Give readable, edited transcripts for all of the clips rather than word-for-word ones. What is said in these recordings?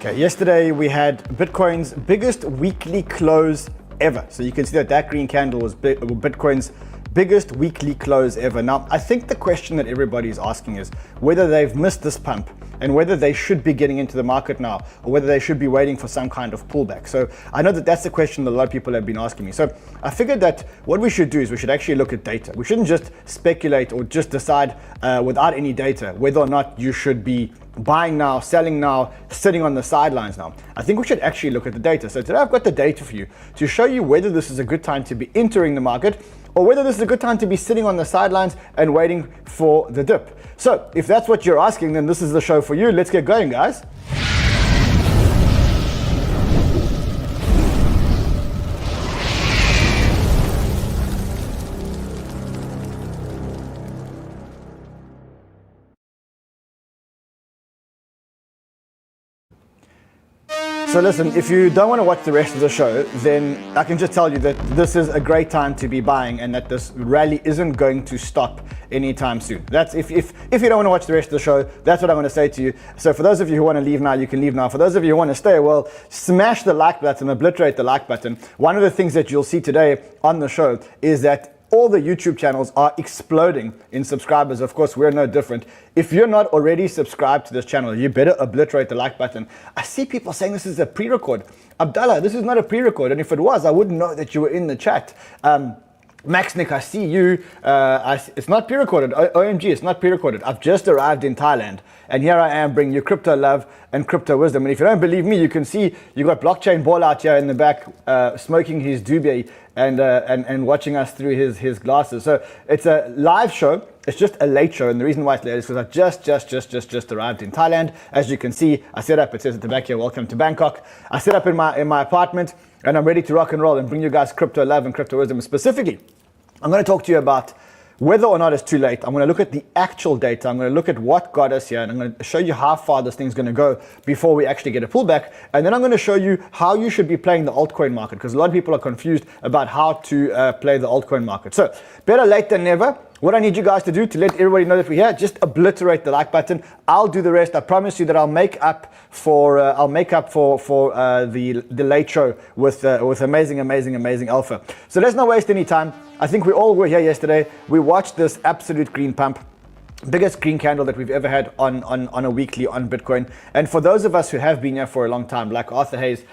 Okay, yesterday we had Bitcoin's biggest weekly close ever. So you can see that green candle was Bitcoin's biggest weekly close ever. Now, I think the question that everybody is asking is whether they've missed this pump and whether they should be getting into the market now or whether they should be waiting for some kind of pullback. So I know that that's the question that a lot of people have been asking me. So I figured that what we should do is we should actually look at data. We shouldn't just speculate or just decide without any data whether or not you should be buying now, selling now, sitting on the sidelines now. I think we should actually look at the data. So today I've got the data for you to show you whether this is a good time to be entering the market or whether this is a good time to be sitting on the sidelines and waiting for the dip. So if that's what you're asking, then this is the show for you. Let's get going, guys. So listen, if you don't want to watch the rest of the show, then I can just tell you that this is a great time to be buying and that this rally isn't going to stop anytime soon. That's if you don't want to watch the rest of the show, that's what I'm going to say to you. So for those of you who want to leave now, you can leave now. For those of you who want to stay, well, smash the like button, obliterate the like button. One of the things that you'll see today on the show is that all the YouTube channels are exploding in subscribers. Of course, we're no different. If you're not already subscribed to this channel, you better obliterate the like button. I see people saying this is a pre-record. Abdallah, this is not a pre-record. And if it was, I wouldn't know that you were in the chat. Maxnick, I see you. It's not pre-recorded. OMG, it's not pre-recorded. I've just arrived in Thailand. And here I am bringing you crypto love and crypto wisdom. And if you don't believe me, you can see you got Blockchain Ball out here in the back smoking his doobie and watching us through his glasses. So it's a live show. It's just a late show. And the reason why it's late is because I just arrived in Thailand. As you can see, I set up, it says at the back here, welcome to Bangkok. I set up in my apartment and I'm ready to rock and roll and bring you guys crypto love and crypto wisdom. Specifically, I'm going to talk to you about whether or not it's too late. I'm going to look at the actual data. I'm going to look at what got us here, and I'm going to show you how far this thing's going to go before we actually get a pullback. And then I'm going to show you how you should be playing the altcoin market, because a lot of people are confused about how to play the altcoin market. So better late than never. What I need you guys to do to let everybody know that we're here, just obliterate the like button. I'll do the rest. I promise you that I'll make up for the late show with amazing alpha. So let's not waste any time. I think we all were here yesterday. We watched this absolute green pump. Biggest green candle that we've ever had on a weekly on Bitcoin. And for those of us who have been here for a long time, like Arthur Hayes,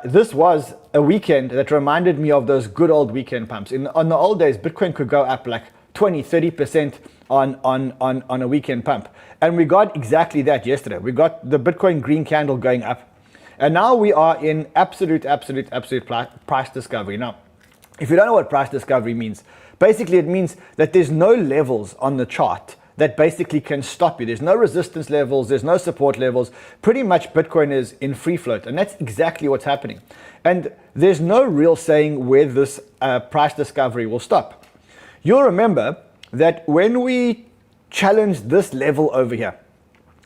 this was a weekend that reminded me of those good old weekend pumps. On the old days, Bitcoin could go up like 20-30% on a weekend pump. And we got exactly that yesterday. We got the Bitcoin green candle going up. And now we are in absolute price discovery. Now, if you don't know what price discovery means, basically it means that there's no levels on the chart that basically can stop you. There's no resistance levels, there's no support levels. Pretty much Bitcoin is in free float, and that's exactly what's happening. And there's no real saying where this price discovery will stop. You'll remember that when we challenged this level over here,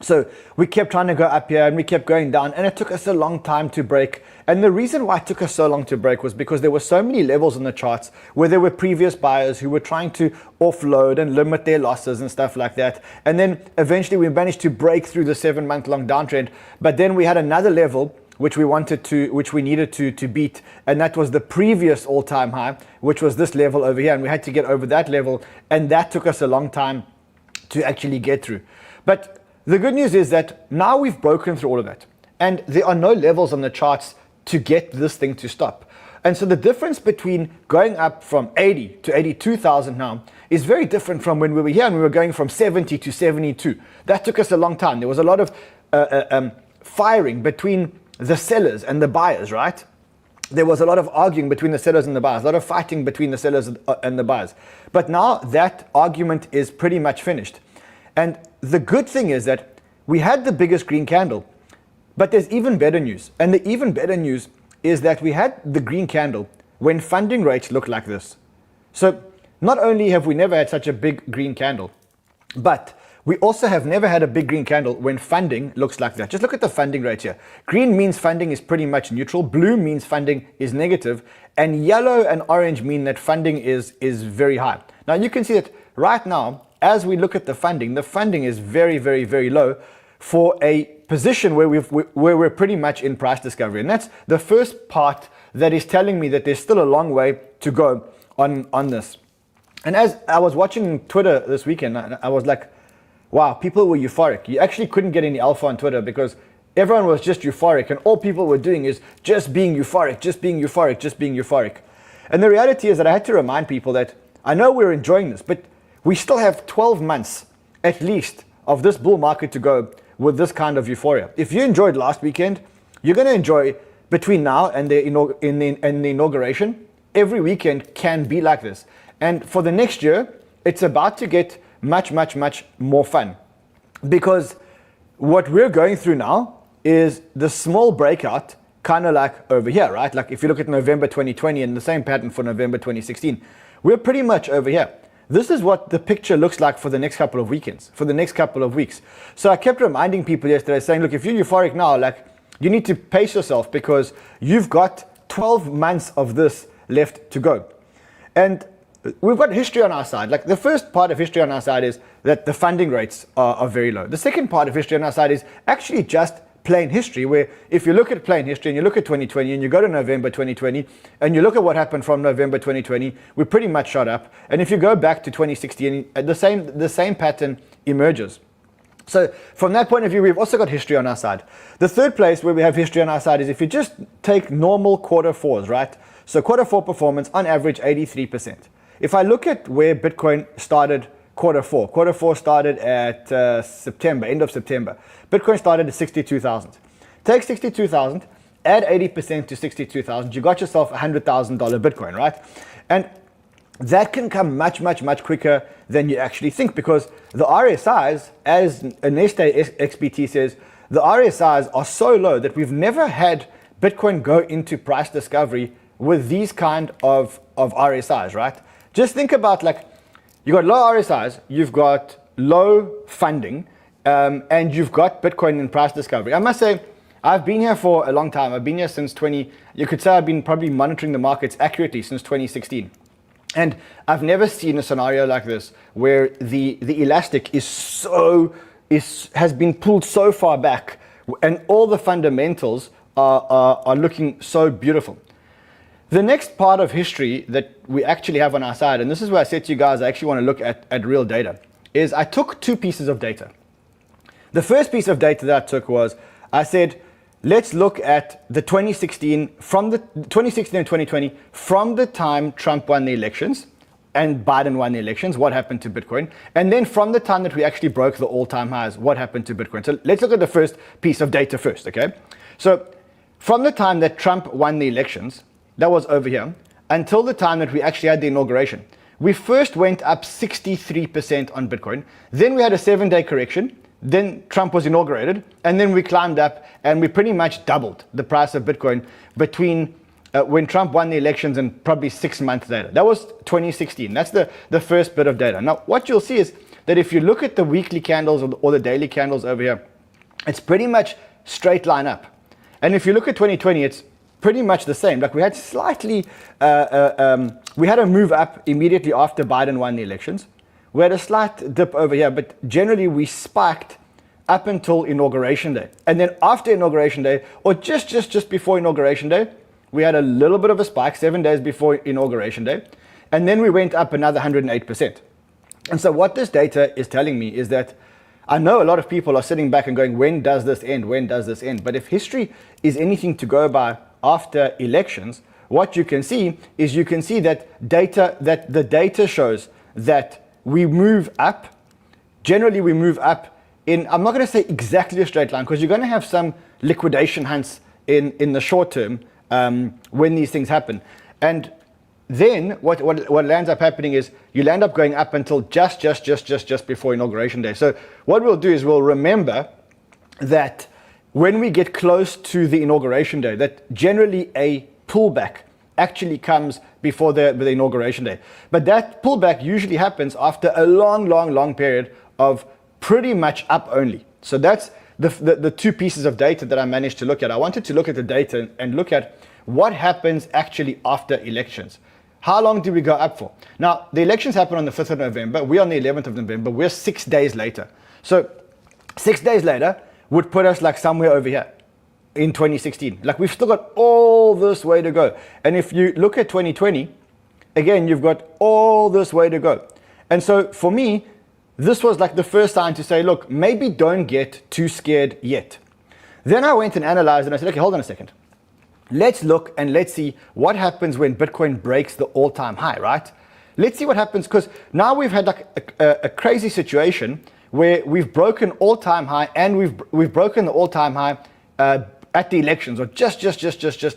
so we kept trying to go up here and we kept going down, and it took us a long time to break. And the reason why it took us so long to break was because there were so many levels on the charts where there were previous buyers who were trying to offload and limit their losses and stuff like that. And then eventually we managed to break through the 7-month-long downtrend. But then we had another level which we needed to beat, and that was the previous all-time high, which was this level over here, and we had to get over that level, and that took us a long time to actually get through. But the good news is that now we've broken through all of that, and there are no levels on the charts to get this thing to stop. And so the difference between going up from 80 to 82,000 now is very different from when we were here and we were going from 70 to 72. That took us a long time. There was a lot of firing between the sellers and the buyers, right? There was a lot of arguing between the sellers and the buyers, a lot of fighting between the sellers and the buyers. But now that argument is pretty much finished. And the good thing is that we had the biggest green candle, but there's even better news. And the even better news is that we had the green candle when funding rates look like this. So not only have we never had such a big green candle, but we also have never had a big green candle when funding looks like that. Just look at the funding rate here. Green means funding is pretty much neutral. Blue means funding is negative. And yellow and orange mean that funding is very high. Now you can see that right now, as we look at the funding is very low for a position where we're pretty much in price discovery. And that's the first part that is telling me that there's still a long way to go on this. And as I was watching Twitter this weekend, I was like, wow, people were euphoric. You actually couldn't get any alpha on Twitter because everyone was just euphoric, and all people were doing is just being euphoric, just being euphoric, just being euphoric. And the reality is that I had to remind people that I know we're enjoying this, but we still have 12 months at least of this bull market to go with this kind of euphoria. If you enjoyed last weekend, you're going to enjoy between now and the inauguration. Every weekend can be like this. And for the next year, it's about to get much, much, much more fun. Because what we're going through now is the small breakout, kind of like over here, right? Like if you look at November 2020 and the same pattern for November 2016, we're pretty much over here. This is what the picture looks like for the next couple of weekends, for the next couple of weeks. So I kept reminding people yesterday saying, look, if you're euphoric now, like you need to pace yourself because you've got 12 months of this left to go. And we've got history on our side. Like the first part of history on our side is that the funding rates are very low. The second part of history on our side is actually just plain history, where if you look at plain history and you look at 2020 and you go to November 2020 and you look at what happened from November 2020, we pretty much shot up. And if you go back to 2016, the same pattern emerges. So from that point of view, we've also got history on our side. The third place where we have history on our side is if you just take normal quarter fours, right? So quarter four performance on average 83%. If I look at where Bitcoin started quarter four started at September, end of September. Bitcoin started at 62,000. Take 62,000, add 80% to 62,000, you got yourself $100,000 Bitcoin, right? And that can come much, much, much quicker than you actually think, because the RSIs, as 𝗫𝗡𝗥𝗡𝗧 says, the RSIs are so low that we've never had Bitcoin go into price discovery with these kind of RSIs, right? Just think about, like, you got low RSIs, you've got low funding, and you've got Bitcoin in price discovery. I must say, I've been here for a long time. I've been here since you could say I've been probably monitoring the markets accurately since 2016. And I've never seen a scenario like this where the elastic has been pulled so far back and all the fundamentals are looking so beautiful. The next part of history that we actually have on our side, and this is where I said to you guys I actually want to look at real data, is I took two pieces of data. The first piece of data that I took was, I said, let's look at the 2016 and 2020 from the time Trump won the elections and Biden won the elections, what happened to Bitcoin? And then from the time that we actually broke the all-time highs, what happened to Bitcoin? So let's look at the first piece of data first, okay? So from the time that Trump won the elections, that was over here, until the time that we actually had the inauguration, we first went up 63% on Bitcoin. Then we had a 7-day correction. Then Trump was inaugurated, and then we climbed up and we pretty much doubled the price of Bitcoin between when Trump won the elections and probably 6 months later. That was 2016. That's the first bit of data. Now, what you'll see is that if you look at the weekly candles or the daily candles over here, it's pretty much straight line up. And if you look at 2020, it's pretty much the same. Like we had slightly, we had a move up immediately after Biden won the elections. We had a slight dip over here, but generally we spiked up until Inauguration Day. And then after Inauguration Day, or just before Inauguration Day, we had a little bit of a spike 7 days before Inauguration Day. And then we went up another 108%. And so what this data is telling me is that I know a lot of people are sitting back and going, when does this end? When does this end? But if history is anything to go by after elections, what you can see is that the data shows that we move up. Generally, we move up in, I'm not going to say exactly a straight line, because you're going to have some liquidation hunts in the short term when these things happen. And then what lands up happening is you land up going up until just before Inauguration Day. So what we'll do is we'll remember that when we get close to the Inauguration Day, that generally a pullback actually comes before the Inauguration Day. But that pullback usually happens after a long period of pretty much up only. So that's the two pieces of data that I managed to look at. I wanted to look at the data and look at what happens actually after elections. How long do we go up for? Now, the elections happen on the 5th of November. We're on the 11th of November. We're 6 days later. So 6 days later, would put us like somewhere over here in 2016. Like we've still got all this way to go. And if you look at 2020, again, you've got all this way to go. And so for me, this was like the first time to say, look, maybe don't get too scared yet. Then I went and analyzed and I said, okay, hold on a second. Let's look and let's see what happens when Bitcoin breaks the all-time high, right? Let's see what happens, because now we've had like a crazy situation where we've broken all-time high, and we've broken the all-time high at the elections, or just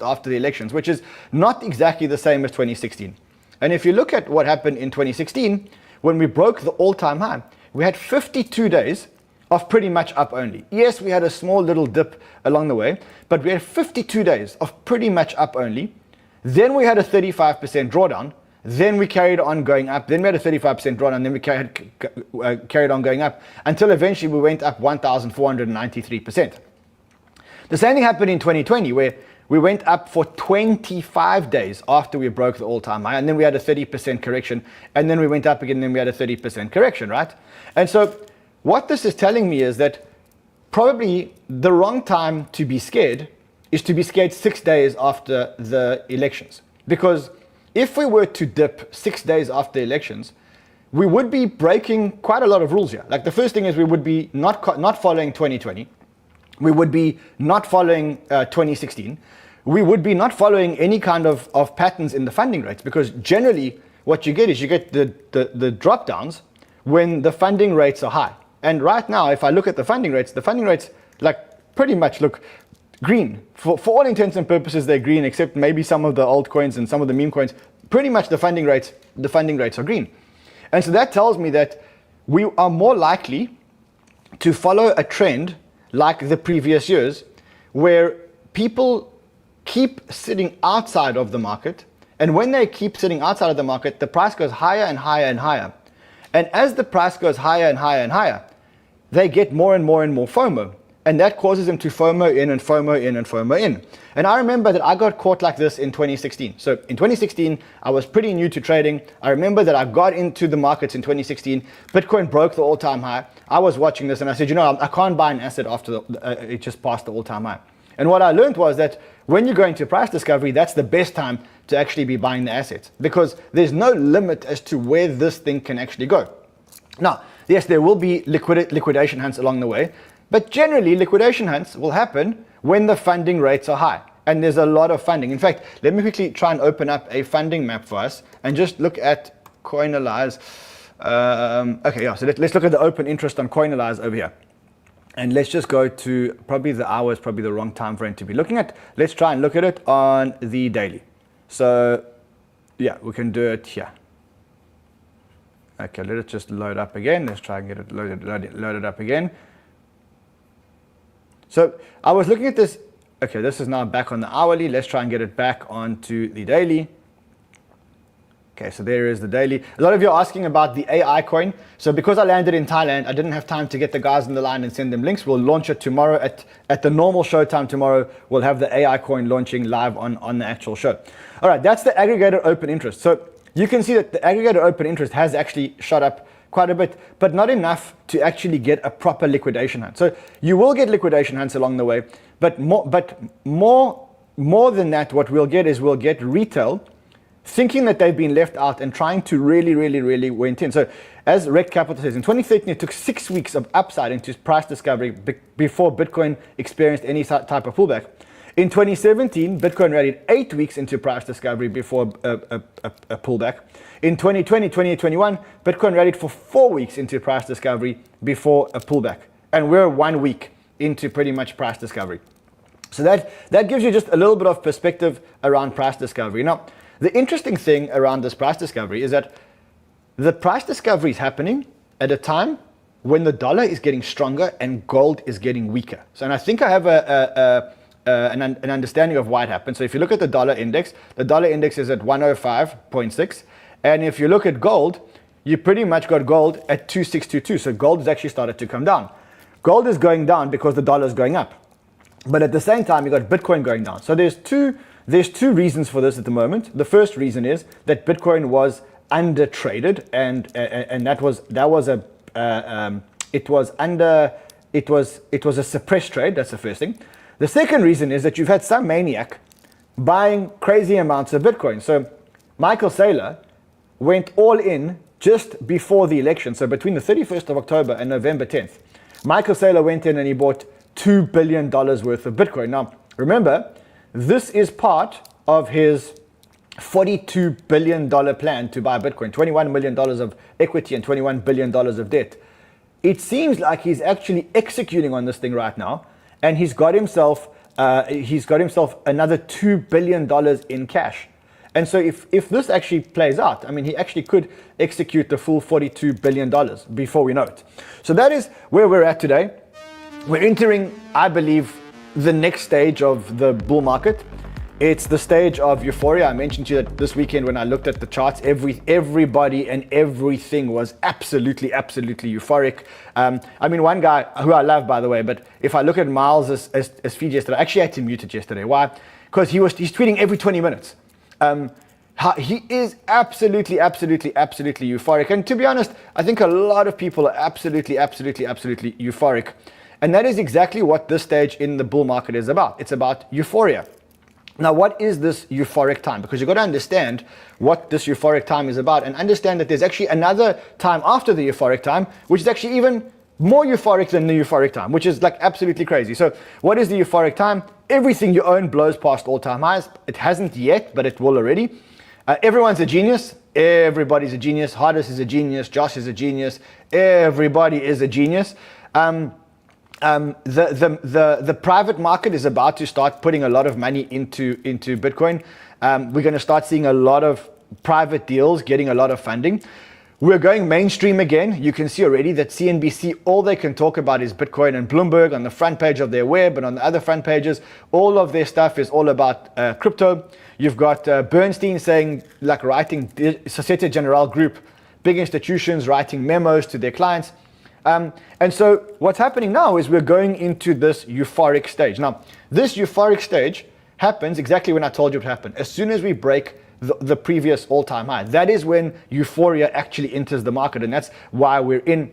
after the elections, which is not exactly the same as 2016. And if you look at what happened in 2016, when we broke the all-time high, we had 52 days of pretty much up only. Yes, we had a small little dip along the way, but we had 52 days of pretty much up only. Then we had a 35% drawdown. Then we carried on going up. Then we had a 35% drawdown. And then we carried on going up until eventually we went up 1,493%. The same thing happened in 2020, where we went up for 25 days after we broke the all-time high, and then we had a 30% correction, and then we went up again, and then we had a 30% correction, right? And so what this is telling me is that probably the wrong time to be scared is to be scared 6 days after the elections. Because if we were to dip 6 days after the elections, we would be breaking quite a lot of rules here. Like the first thing is we would be not following 2020. We would be not following 2016. We would be not following any kind of patterns in the funding rates, because generally what you get is you get the drop downs when the funding rates are high. And right now, if I look at the funding rates like pretty much look green. For all intents and purposes, they're green, except maybe some of the altcoins and some of the meme coins. Pretty much the funding rates are green. And so that tells me that we are more likely to follow a trend like the previous years, where people keep sitting outside of the market. And when they keep sitting outside of the market, the price goes higher and higher and higher. And as the price goes higher and higher and higher, they get more and more and more FOMO. And that causes them to FOMO in and FOMO in and FOMO in. And I remember that I got caught like this in 2016. So in 2016, I was pretty new to trading. I remember that I got into the markets in 2016. Bitcoin broke the all-time high. I was watching this and I said, you know, I can't buy an asset after it just passed the all-time high. And what I learned was that when you go into price discovery, that's the best time to actually be buying the assets, because there's no limit as to where this thing can actually go. Now, yes, there will be liquidation hunts along the way, but generally liquidation hunts will happen when the funding rates are high and there's a lot of funding. In fact, let me quickly try and open up a funding map for us and just look at Coinalyze. Okay, yeah, so let's look at the open interest on Coinalyze over here. And let's just go to, probably the hour is probably the wrong time frame to be looking at. Let's try and look at it on the daily. So yeah, we can do it here. Okay, let it just load up again. Let's try and get it loaded up again. So I was looking at this. Okay, this is now back on the hourly. Let's try and get it back onto the daily. Okay, so there is the daily. A lot of you are asking about the AI coin. So because I landed in Thailand, I didn't have time to get the guys on the line and send them links. We'll launch it tomorrow at the normal show time tomorrow. We'll have the AI coin launching live on the actual show. All right, that's the aggregator open interest. So you can see that the aggregator open interest has actually shot up quite a bit, but not enough to actually get a proper liquidation hunt. So you will get liquidation hunts along the way, but more than that, what we'll get is we'll get retail thinking that they've been left out and trying to really went in. So as Red Capital says, in 2013, it took 6 weeks of upside into price discovery before Bitcoin experienced any type of pullback. In 2017, Bitcoin rallied 8 weeks into price discovery before a pullback. In 2020, 2021, Bitcoin rallied for 4 weeks into price discovery before a pullback. And we're 1 week into pretty much price discovery. So that gives you just a little bit of perspective around price discovery. Now, the interesting thing around this price discovery is that the price discovery is happening at a time when the dollar is getting stronger and gold is getting weaker. So, and I think I have an understanding of why it happened. So if you look at the dollar index is at 105.6. And if you look at gold, you pretty much got gold at 2622. So gold has actually started to come down. Gold is going down because the dollar is going up. But at the same time, you got Bitcoin going down. So there's two reasons for this at the moment. The first reason is that Bitcoin was under traded, and it was under it was a suppressed trade. That's the first thing. The second reason is that you've had some maniac buying crazy amounts of Bitcoin. So Michael Saylor went all in just before the election. So between the 31st of October and November 10th, Michael Saylor went in and he bought $2 billion worth of Bitcoin. Now, remember, this is part of his $42 billion plan to buy Bitcoin, $21 million of equity and $21 billion of debt. It seems like he's actually executing on this thing right now, and he's got himself another $2 billion in cash. And so if this actually plays out, I mean, he actually could execute the full $42 billion before we know it. So that is where we're at today. We're entering, I believe, the next stage of the bull market. It's the stage of euphoria. I mentioned to you that this weekend when I looked at the charts, everybody and everything was absolutely euphoric. I mean, one guy who I love, by the way, but if I look at Miles' feed yesterday, I actually had to mute it yesterday. Why? Because he's tweeting every 20 minutes. He is absolutely euphoric. And to be honest, I think a lot of people are absolutely euphoric. And that is exactly what this stage in the bull market is about. It's about euphoria. Now, what is this euphoric time? Because you've got to understand what this euphoric time is about and understand that there's actually another time after the euphoric time, which is actually even more euphoric than the euphoric time, which is like absolutely crazy. So what is the euphoric time? Everything you own blows past all-time highs. It hasn't yet, but it will already. Everyone's a genius. Everybody's a genius. Hardest is a genius. Josh is a genius. Everybody is a genius. The private market is about to start putting a lot of money into Bitcoin. We're going to start seeing a lot of private deals getting a lot of funding. We're going mainstream again. You can see already that CNBC, all they can talk about is Bitcoin, and Bloomberg on the front page of their web and on the other front pages, all of their stuff is all about crypto. You've got Bernstein saying, like writing Societe Generale Group, big institutions writing memos to their clients. And so what's happening now is we're going into this euphoric stage. Now, this euphoric stage happens exactly when I told you it would happen. As soon as we break the previous all-time high, that is when euphoria actually enters the market. And that's why we're in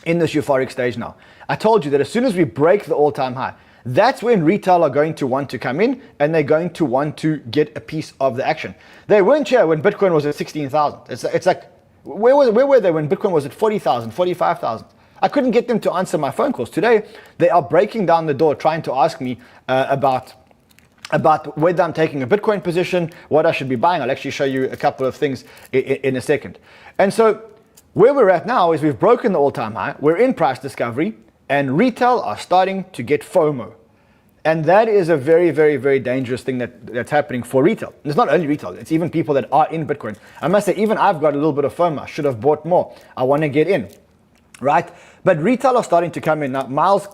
this euphoric stage now. I told you that as soon as we break the all-time high, that's when retail are going to want to come in and they're going to want to get a piece of the action. They weren't here when Bitcoin was at 16,000. It's like, where were they when Bitcoin was at 40,000, 45,000? I couldn't get them to answer my phone calls. Today, they are breaking down the door trying to ask me about whether I'm taking a Bitcoin position, what I should be buying. I'll actually show you a couple of things in a second. And so where we're at now is we've broken the all-time high. We're in price discovery, and retail are starting to get FOMO. And that is a very dangerous thing that's happening for retail. And it's not only retail, it's even people that are in Bitcoin. I must say, even I've got a little bit of FOMO. I should have bought more. I want to get in, right? But retail are starting to come in. Now, Miles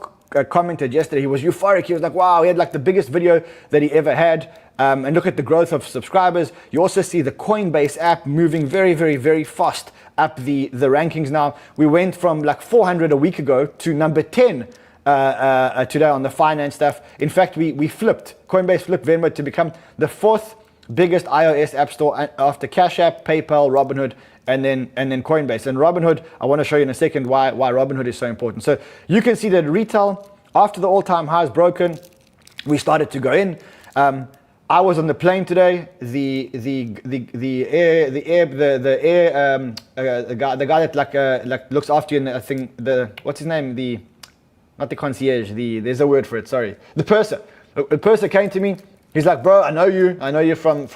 commented yesterday, he was euphoric. He was like, wow, he had like the biggest video that he ever had. And look at the growth of subscribers. You also see the Coinbase app moving very fast up the rankings now. We went from like 400 a week ago to number 10 today on the finance stuff. In fact, we flipped. Coinbase flipped Venmo to become the fourth biggest iOS app store after Cash App, PayPal, Robinhood, and then Coinbase. And Robinhood, I want to show you in a second why Robinhood is so important. So you can see that retail, after the all-time high is broken, we started to go in. I was on the plane today. The guy that like looks after you, and I think what's his name? Not the concierge. There's a word for it. Sorry, the purser. The purser came to me. He's like, bro, I know you from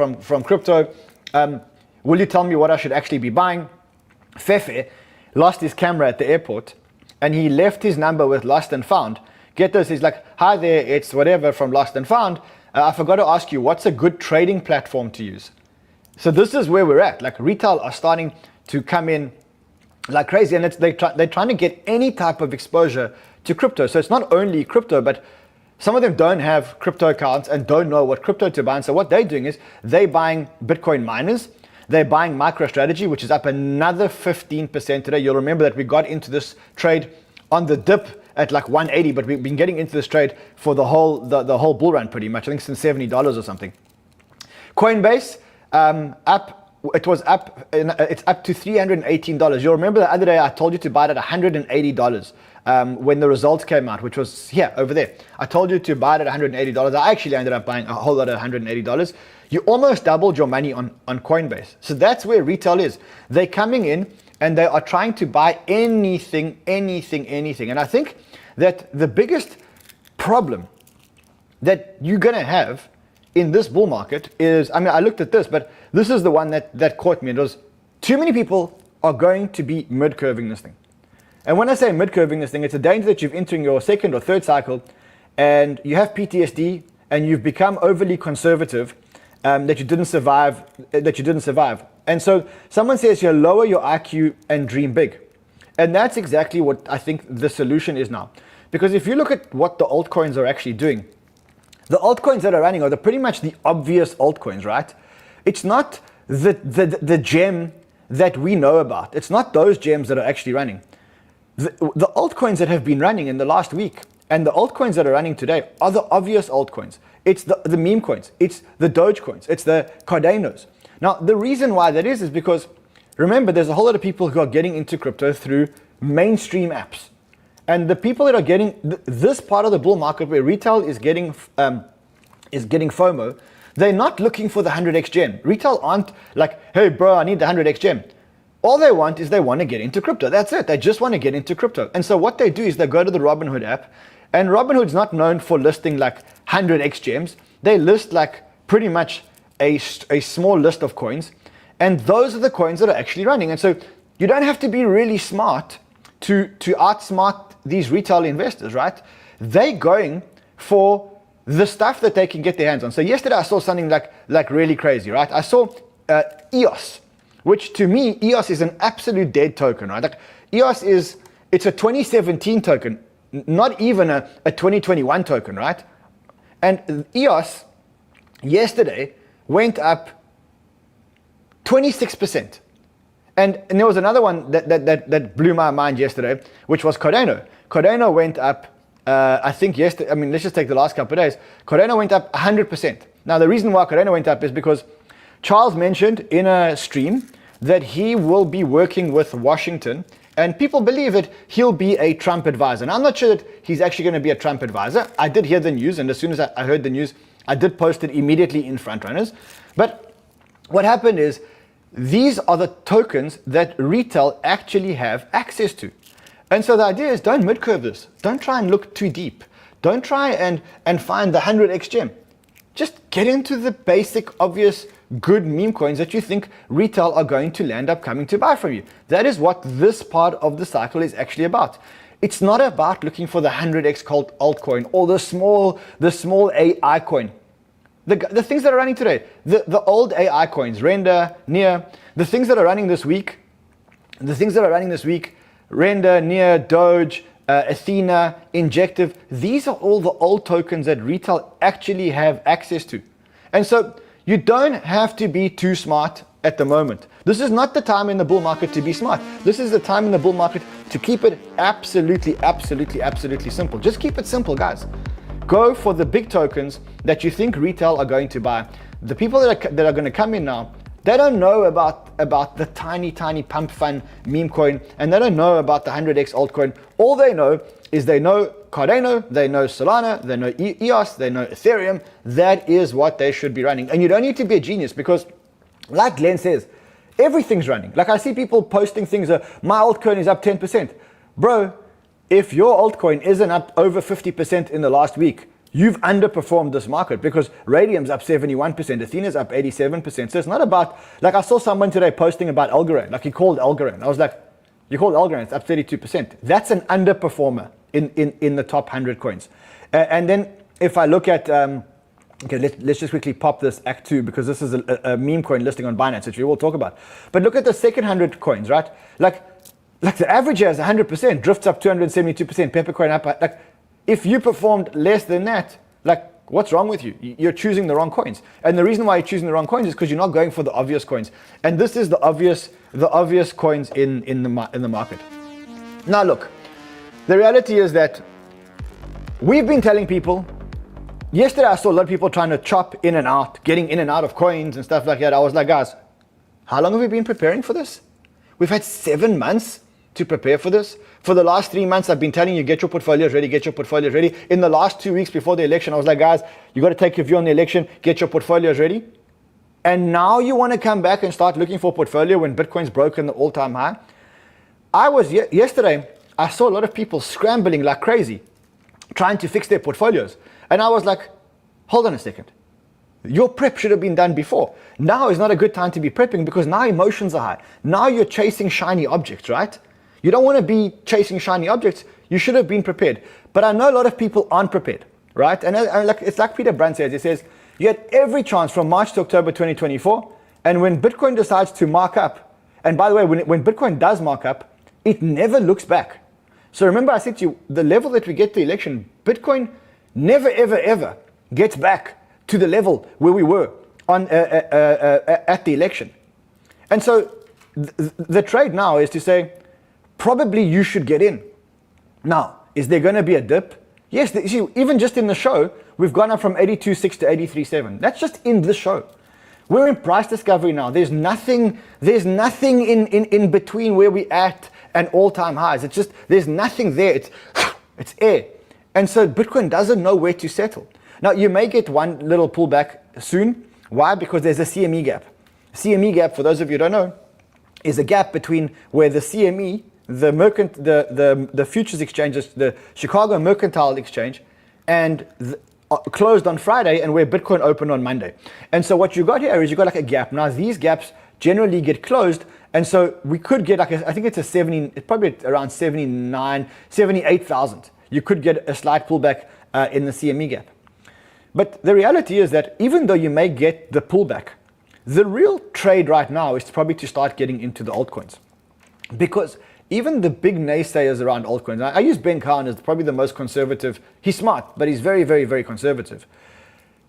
crypto. Will you tell me what I should actually be buying? Fefe lost his camera at the airport, and he left his number with Lost and Found. Get this, he's like, hi there, it's whatever from Lost and Found. I forgot to ask you, what's a good trading platform to use? So this is where we're at. Like, retail are starting to come in like crazy, and they're trying to get any type of exposure to crypto. So it's not only crypto, but some of them don't have crypto accounts and don't know what crypto to buy. And so what they're doing is they're buying Bitcoin miners. They're buying MicroStrategy, which is up another 15% today. You'll remember that we got into this trade on the dip at like 180, but we've been getting into this trade for the whole bull run pretty much. I think since $70 or something. Coinbase it's up to $318. You'll remember the other day I told you to buy it at $180. when the results came out, which was here, over there. I told you to buy it at $180. I actually ended up buying a whole lot at $180. You almost doubled your money on Coinbase. So that's where retail is. They're coming in and they are trying to buy anything. And I think that the biggest problem that you're going to have in this bull market is, I mean, I looked at this, but this is the one that caught me. It was too many people are going to be mid-curving this thing. And when I say mid-curving this thing, it's a danger that you're entering your second or third cycle and you have PTSD and you've become overly conservative, that you didn't survive. And so someone says here, lower your IQ and dream big. And that's exactly what I think the solution is now. Because if you look at what the altcoins are actually doing, the altcoins that are running are pretty much the obvious altcoins, right? It's not the gem that we know about. It's not those gems that are actually running. The altcoins that have been running in the last week and the altcoins that are running today are the obvious altcoins. It's the meme coins, it's the Doge coins, it's the Cardanos. Now, the reason why that is because, remember, there's a whole lot of people who are getting into crypto through mainstream apps. And the people that are getting this part of the bull market where retail is getting FOMO, they're not looking for the 100x gem. Retail aren't like, hey bro, I need the 100x gem. All they want is they want to get into crypto. That's it. They just want to get into crypto. And so what they do is they go to the Robinhood app, and Robinhood's not known for listing like 100x gems. They list like pretty much a small list of coins, and those are the coins that are actually running. And so you don't have to be really smart to outsmart these retail investors, right? They're going for the stuff that they can get their hands on. So yesterday I saw something like really crazy, right? I saw EOS, which to me, EOS is an absolute dead token, right? Like EOS it's a 2017 token, not even a 2021 token, right? And EOS yesterday went up 26%. And there was another one that blew my mind yesterday, which was Cardano. Cardano went up, I think yesterday, I mean, let's just take the last couple of days. Cardano went up 100%. Now, the reason why Cardano went up is because Charles mentioned in a stream that he will be working with Washington, and people believe that he'll be a Trump advisor. And I'm not sure that he's actually going to be a Trump advisor. I did hear the news, and as soon as I heard the news, I did post it immediately in Frontrunners. But what happened is, these are the tokens that retail actually have access to. And so the idea is, don't mid-curve this. Don't try and look too deep. Don't try and find the 100x gem. Just get into the basic, obvious, good meme coins that you think retail are going to land up coming to buy from you. That is what this part of the cycle is actually about. It's not about looking for the 100x altcoin or the small AI coin. The things that are running today, the old AI coins, Render, Near, the things that are running this week, Render, Near, Doge, Athena, Injective, these are all the old tokens that retail actually have access to. And so you don't have to be too smart at the moment. This is not the time in the bull market to be smart. This is the time in the bull market to keep it absolutely simple. Just keep it simple, guys. Go for the big tokens that you think retail are going to buy. The people that are going to come in now, they don't know about the tiny pump fund meme coin, and they don't know about the 100x altcoin. All they know is they know Cardano, they know Solana, they know EOS, they know Ethereum. That is what they should be running. And you don't need to be a genius because, like Glenn says, everything's running. Like I see people posting things, my altcoin is up 10%. Bro, if your altcoin isn't up over 50% in the last week, you've underperformed this market because Radium's up 71%, Athena's up 87%. So it's not about, like I saw someone today posting about Algorand, like he called Algorand. I was like, you called Algorand, it's up 32%. That's an underperformer in the top 100 coins. And then if I look at, okay, let's just quickly pop this Act 2 because this is a meme coin listing on Binance, which we will talk about. But look at the second 100 coins, right? Like the average here is 100%, drifts up 272%, Peppercoin up. Like, if you performed less than that, like, what's wrong with you? You're choosing the wrong coins. And the reason why you're choosing the wrong coins is because you're not going for the obvious coins. And this is the obvious coins in the market. Now look, the reality is that we've been telling people, yesterday I saw a lot of people trying to chop in and out, getting in and out of coins and stuff like that. I was like, guys, how long have we been preparing for this? We've had 7 months to prepare for this. For the last 3 months, I've been telling you, get your portfolios ready, get your portfolios ready. In the last 2 weeks before the election, I was like, guys, you got to take your view on the election, get your portfolios ready. And now you want to come back and start looking for a portfolio when Bitcoin's broken the all-time high. Yesterday, I saw a lot of people scrambling like crazy, trying to fix their portfolios. And I was like, hold on a second. Your prep should have been done before. Now is not a good time to be prepping because now emotions are high. Now you're chasing shiny objects, right? You don't want to be chasing shiny objects. You should have been prepared. But I know a lot of people aren't prepared, right? And it's like Pt. says, he says, you had every chance from March to October 2024. And when Bitcoin decides to mark up, and by the way, when Bitcoin does mark up, it never looks back. So remember I said to you, the level that we get to the election, Bitcoin never, ever, ever gets back to the level where we were at the election. And so the trade now is to say, probably you should get in. Now, is there going to be a dip? Yes, you see, even just in the show, we've gone up from 82.6 to 83.7. That's just in the show. We're in price discovery now. There's nothing in between where we're at and all-time highs. It's just, there's nothing there. It's air. And so Bitcoin doesn't know where to settle. Now, you may get one little pullback soon. Why? Because there's a CME gap. CME gap, for those of you who don't know, is a gap between where the CME, the futures exchanges, the Chicago Mercantile Exchange, and closed on Friday, and where Bitcoin opened on Monday. And so what you got here is you got like a gap. Now, these gaps generally get closed, and so we could get like I think it's probably around 78,000. You could get a slight pullback in the CME gap. But the reality is that even though you may get the pullback, the real trade right now is probably to start getting into the altcoins. Because even the big naysayers around altcoins, I use Ben Cowan as probably the most conservative. He's smart, but he's very, very, very conservative.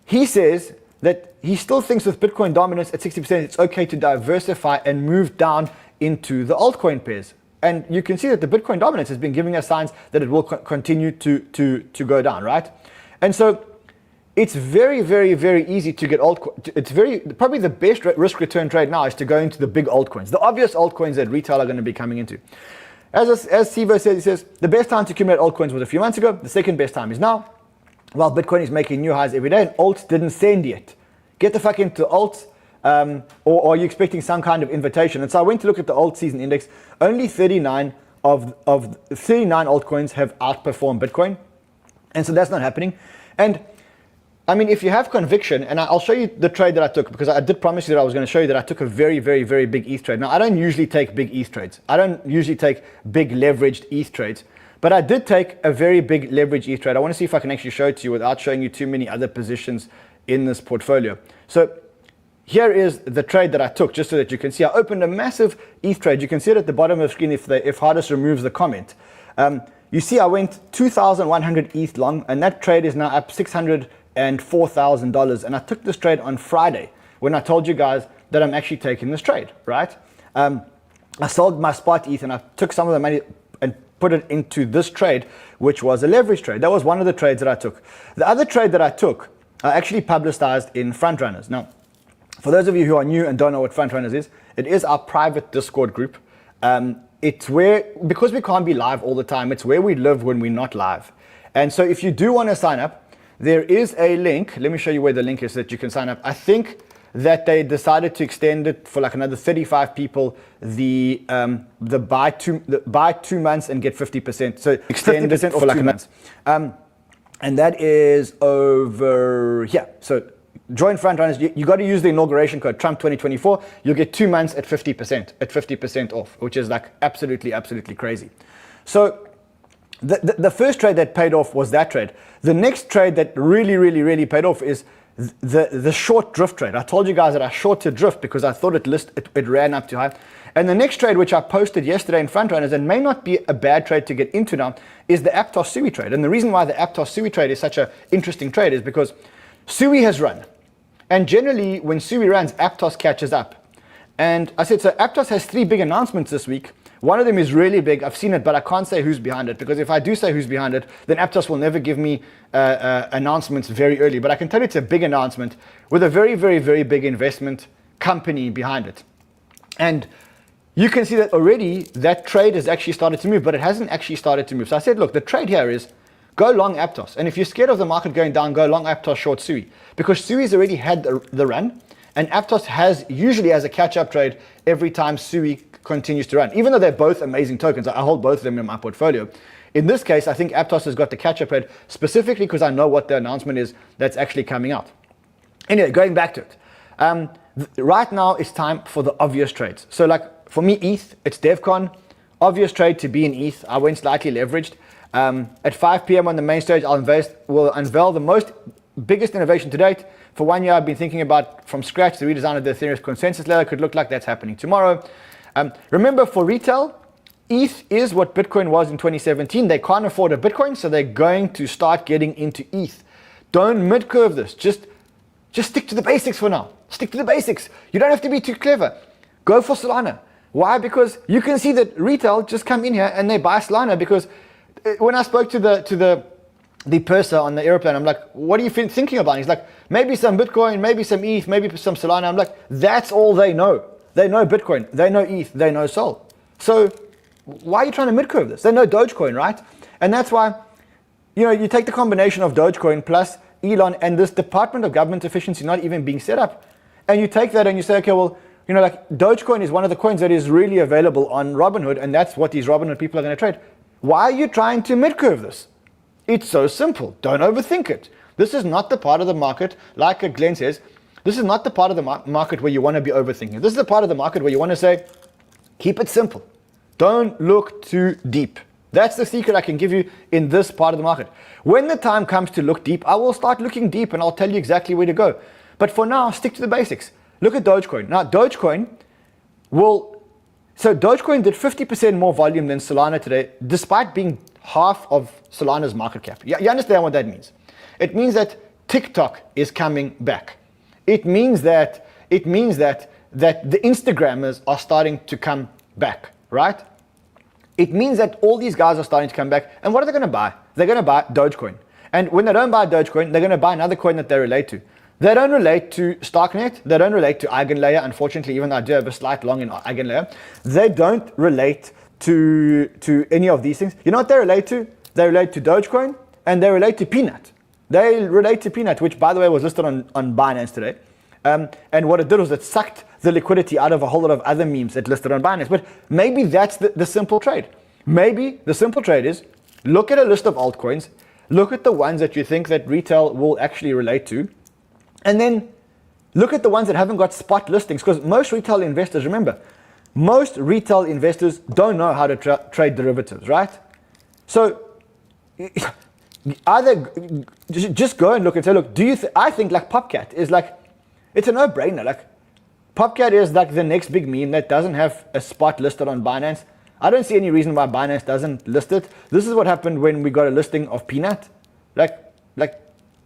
He says that he still thinks with Bitcoin dominance at 60%, it's okay to diversify and move down into the altcoin pairs. And you can see that the Bitcoin dominance has been giving us signs that it will continue to go down, right? And so it's very, very, very easy to get altcoins. It's probably the best risk return trade now is to go into the big altcoins, the obvious altcoins that retail are going to be coming into. As 𝗙𝗧 says, he says, the best time to accumulate altcoins was a few months ago. The second best time is now. While Bitcoin is making new highs every day and alts didn't send yet. Get the fuck into alts, or are you expecting some kind of invitation? And so I went to look at the alt season index. Only 39 of 39 altcoins have outperformed Bitcoin. And so that's not happening. And I mean, if you have conviction, and I'll show you the trade that I took, because I did promise you that I was going to show you that I took a very, very, very big ETH trade. Now, I don't usually take big ETH trades. I don't usually take big leveraged ETH trades, but I did take a very big leveraged ETH trade. I want to see if I can actually show it to you without showing you too many other positions in this portfolio. So here is the trade that I took, just so that you can see. I opened a massive ETH trade. You can see it at the bottom of the screen if Hardest removes the comment. You see I went 2,100 ETH long, and that trade is now up $604,000. And I took this trade on Friday when I told you guys that I'm actually taking this trade, right? I sold my spot ETH and I took some of the money and put it into this trade, which was a leverage trade. That was one of the trades that I took. The other trade that I took, I actually publicized in Frontrunners. Now, for those of you who are new and don't know what Frontrunners is, it is our private Discord group. It's where, because we can't be live all the time, it's where we live when we're not live. And so if you do want to sign up, there is a link. Let me show you where the link is so that you can sign up. I think that they decided to extend it for like another 35 people, the buy 2 months and get 50%. So extend it for like 2 months. And that is over here. So join Frontrunners. You got to use the inauguration code Trump 2024. You'll get 2 months at 50% off, which is like absolutely, absolutely crazy. So the first trade that paid off was that trade. The next trade that really, really, really paid off is the short drift trade. I told you guys that I shorted drift because I thought it ran up too high. And the next trade, which I posted yesterday in Frontrunners, and may not be a bad trade to get into now, is the 𝗥𝗡𝗧 trade. And the reason why the 𝗥𝗡𝗧 trade is such an interesting trade is because 𝗬𝗢 has run. And generally, when 𝗬𝗢 runs, 𝗥𝗡𝗧 catches up. And I said, so 𝗥𝗡𝗧 has 3 big announcements this week. One of them is really big. I've seen it, but I can't say who's behind it, because if I do say who's behind it, then 𝗥𝗡𝗧 will never give me announcements very early. But I can tell you it's a big announcement with a very, very, very big investment company behind it. And you can see that already that trade has actually started to move, but it hasn't actually started to move. So I said, look, the trade here is go long Aptos. And if you're scared of the market going down, go long Aptos, short Sui. Because Sui's already had the run, and Aptos usually has a catch-up trade every time Sui continues to run. Even though they're both amazing tokens, I hold both of them in my portfolio. In this case, I think Aptos has got the catch-up trade specifically because I know what the announcement is that's actually coming out. Anyway, going back to it. Right now it's time for the obvious trades. So like for me, ETH, it's DevCon. Obvious trade to be in ETH. I went slightly leveraged. At 5 p.m. on the main stage, we'll unveil the biggest innovation to date. For 1 year, I've been thinking about from scratch the redesign of the Ethereum consensus layer. Could look like that's happening tomorrow. Remember, for retail, ETH is what Bitcoin was in 2017. They can't afford a Bitcoin, so they're going to start getting into ETH. Don't mid-curve this. Just stick to the basics for now. Stick to the basics. You don't have to be too clever. Go for Solana. Why? Because you can see that retail just come in here and they buy Solana. Because when I spoke to the purser on the airplane, I'm like, what are you thinking about? He's like, maybe some Bitcoin, maybe some ETH, maybe some Solana. I'm like, that's all they know. They know Bitcoin, they know ETH, they know Sol. So why are you trying to mid-curve this? They know Dogecoin, right? And that's why, you take the combination of Dogecoin plus Elon and this Department of Government Efficiency not even being set up. And you take that and you say, okay, well, like Dogecoin is one of the coins that is really available on Robinhood, and that's what these Robinhood people are going to trade. Why are you trying to mid-curve this? It's so simple. Don't overthink it. This is not the part of the market, like Glenn says, this is not the part of the market where you want to be overthinking. This is the part of the market where you want to say, keep it simple. Don't look too deep. That's the secret I can give you in this part of the market. When the time comes to look deep, I will start looking deep and I'll tell you exactly where to go. But for now, stick to the basics. Look at Dogecoin. Now, Dogecoin did 50% more volume than Solana today, despite being half of Solana's market cap. You understand what that means? It means that TikTok is coming back. It means that the Instagrammers are starting to come back, right? It means that all these guys are starting to come back. And what are they going to buy? They're going to buy Dogecoin. And when they don't buy Dogecoin, they're going to buy another coin that they relate to. They don't relate to Starknet. They don't relate to EigenLayer. Unfortunately, even though I do have a slight long in EigenLayer, they don't relate to any of these things. You know what they relate to? They relate to Dogecoin and they relate to Peanut. They relate to Peanut, which by the way was listed on Binance today. And what it did was it sucked the liquidity out of a whole lot of other memes that listed on Binance. But maybe that's the simple trade. Maybe the simple trade is look at a list of altcoins, look at the ones that you think that retail will actually relate to, and then look at the ones that haven't got spot listings. Because most retail investors, remember, most retail investors don't know how to trade derivatives, right? So either just go and look and say, look, I think like Popcat is like, it's a no-brainer. Like Popcat is like the next big meme that doesn't have a spot listed on Binance. I don't see any reason why Binance doesn't list it. This is what happened when we got a listing of Peanut. Like,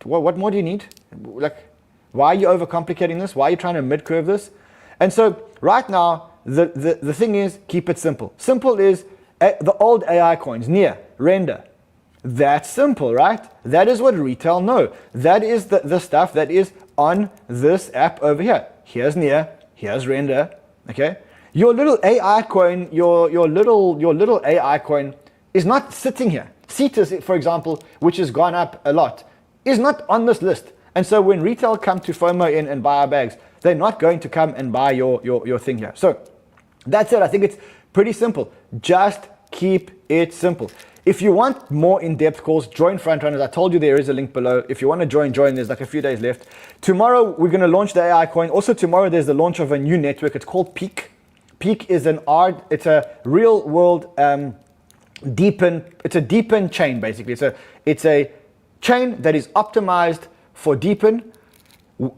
what more do you need? Like, why are you overcomplicating this? Why are you trying to mid-curve this? And so right now, the thing is, keep it simple. Simple is the old AI coins, NEAR, Render. That's simple, right? That is what retail know. That is the stuff that is on this app over here. Here's NEAR, here's Render, okay? Your little AI coin, your little AI coin is not sitting here. Cetus, for example, which has gone up a lot, is not on this list. And so when retail come to FOMO in and buy our bags, they're not going to come and buy your thing here. So that's it. I think it's pretty simple. Just keep it simple. If you want more in-depth calls, join Frontrunners. I told you there is a link below. If you want to join. There's like a few days left. Tomorrow, we're going to launch the AI coin. Also tomorrow, there's the launch of a new network. It's called Peak. Peak is it's a real world it's a deepen chain, basically. It's a chain that is optimized for deepen.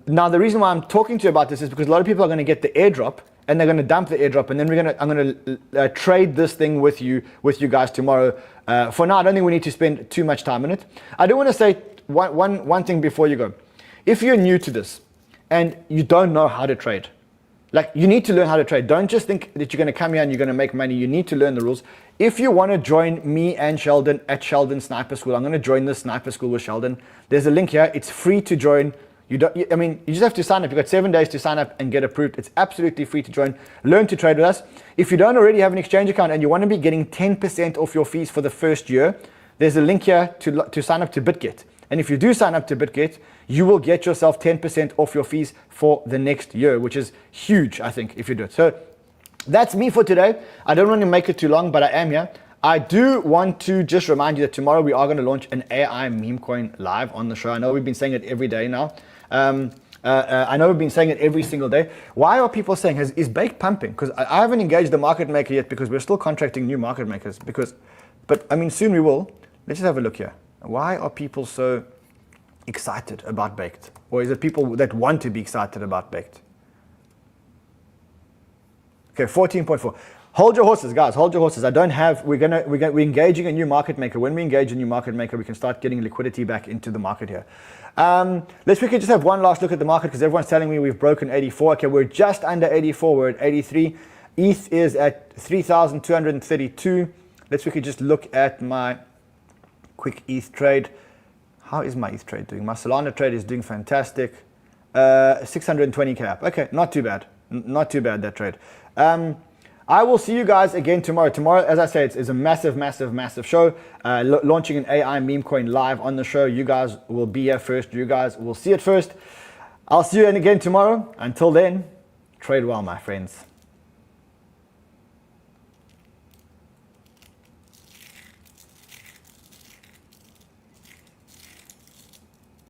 Now, the reason why I'm talking to you about this is because a lot of people are going to get the airdrop and they're going to dump the airdrop, and then I'm going to trade this thing with you guys tomorrow. For now, I don't think we need to spend too much time on it. I do want to say one thing before you go. If you're new to this and you don't know how to trade, like you need to learn how to trade. Don't just think that you're going to come here and you're going to make money. You need to learn the rules. If you want to join me and Sheldon at Sheldon Sniper School, I'm going to join this Sniper School with Sheldon. There's a link here. It's free to join. I mean, you just have to sign up. You've got 7 days to sign up and get approved. It's absolutely free to join. Learn to trade with us. If you don't already have an exchange account and you want to be getting 10% off your fees for the first year, there's a link here to sign up to 𝗏𝗏𝗏𝗏. And if you do sign up to 𝗏𝗏𝗏𝗏𝗏, you will get yourself 10% off your fees for the next year, which is huge, I think, if you do it. So that's me for today. I don't want to make it too long, but I am here. I do want to just remind you that tomorrow we are going to launch an AI meme coin live on the show. I know we've been saying it every day now. I know we've been saying it every single day. Why are people saying, is Baked pumping? Because I haven't engaged the market maker yet because we're still contracting new market makers. But I mean, soon we will. Let's just have a look here. Why are people so excited about Baked? Or is it people that want to be excited about Baked? Okay, 14.4. Hold your horses, guys. Hold your horses. We're engaging a new market maker. When we engage a new market maker, we can start getting liquidity back into the market here. Let's quickly just have one last look at the market because everyone's telling me we've broken 84. Okay, we're just under 84. We're at 83. ETH is at 3,232. Let's quickly just look at my quick ETH trade. How is my ETH trade doing? My Solana trade is doing fantastic. 620k up. Okay, not too bad. Not too bad, that trade. I will see you guys again tomorrow. Tomorrow, as I say, it's a massive, massive, massive show. Launching an AI meme coin live on the show. You guys will be here first. You guys will see it first. I'll see you again tomorrow. Until then, trade well, my friends.